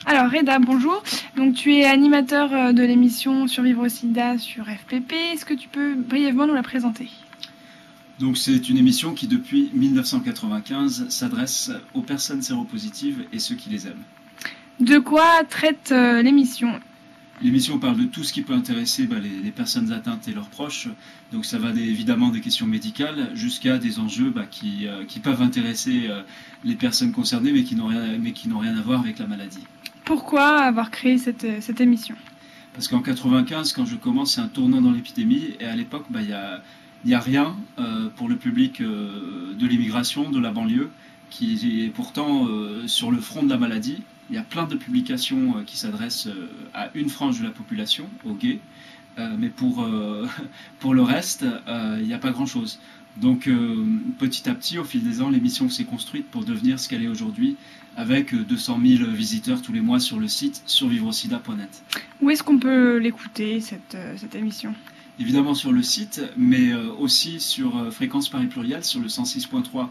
Alors Reda, bonjour. Donc tu es animateur de l'émission Survivre au sida sur FPP. Est-ce que tu peux brièvement nous la présenter? Donc c'est une émission qui depuis 1995 s'adresse aux personnes séropositives et ceux qui les aiment. De quoi traite l'émission? L'émission parle de tout ce qui peut intéresser les personnes atteintes et leurs proches. Donc ça va évidemment des questions médicales jusqu'à des enjeux qui peuvent intéresser les personnes concernées mais qui n'ont rien à voir avec la maladie. Pourquoi avoir créé cette émission? Parce qu'en 95, quand je commence, c'est un tournant dans l'épidémie et à l'époque, il n'y a rien pour le public de l'immigration, de la banlieue, qui est pourtant sur le front de la maladie. Il y a plein de publications qui s'adressent à une frange de la population, aux gays, mais pour le reste, il n'y a pas grand-chose. Donc petit à petit, au fil des ans, l'émission s'est construite pour devenir ce qu'elle est aujourd'hui, avec 200 000 visiteurs tous les mois sur le site survivreausida.net. Où est-ce qu'on peut l'écouter, cette émission? Évidemment sur le site, mais aussi sur Fréquence Paris Pluriel, sur le 106.3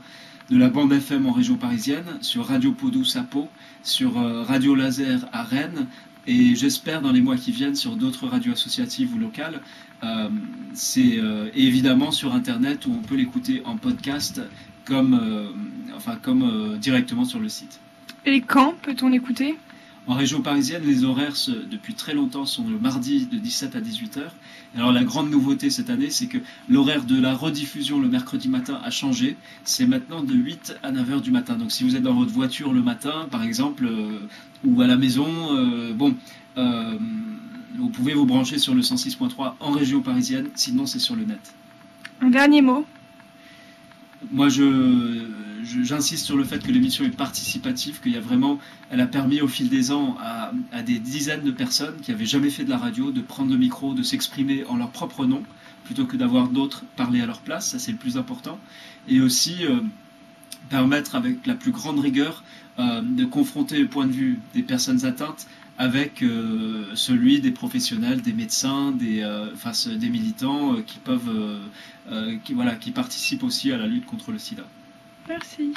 de la bande FM en région parisienne, sur Radio Podous à Pau, sur Radio Laser à Rennes, et j'espère dans les mois qui viennent sur d'autres radios associatives ou locales. Et évidemment sur Internet où on peut l'écouter en podcast comme directement sur le site. Et quand peut-on l'écouter? En région parisienne, les horaires depuis très longtemps sont le mardi de 17 à 18 heures. Alors la grande nouveauté cette année, c'est que l'horaire de la rediffusion le mercredi matin a changé. C'est maintenant de 8 à 9 heures du matin. Donc si vous êtes dans votre voiture le matin, par exemple, ou à la maison, vous pouvez vous brancher sur le 106.3 en région parisienne, sinon c'est sur le net. Un dernier mot? Moi, j'insiste sur le fait que l'émission est participative, elle a permis au fil des ans à des dizaines de personnes qui n'avaient jamais fait de la radio de prendre le micro, de s'exprimer en leur propre nom, plutôt que d'avoir d'autres parler à leur place, ça c'est le plus important, et aussi permettre avec la plus grande rigueur de confronter le point de vue des personnes atteintes avec celui des professionnels, des médecins, des militants qui participent aussi à la lutte contre le sida. Merci.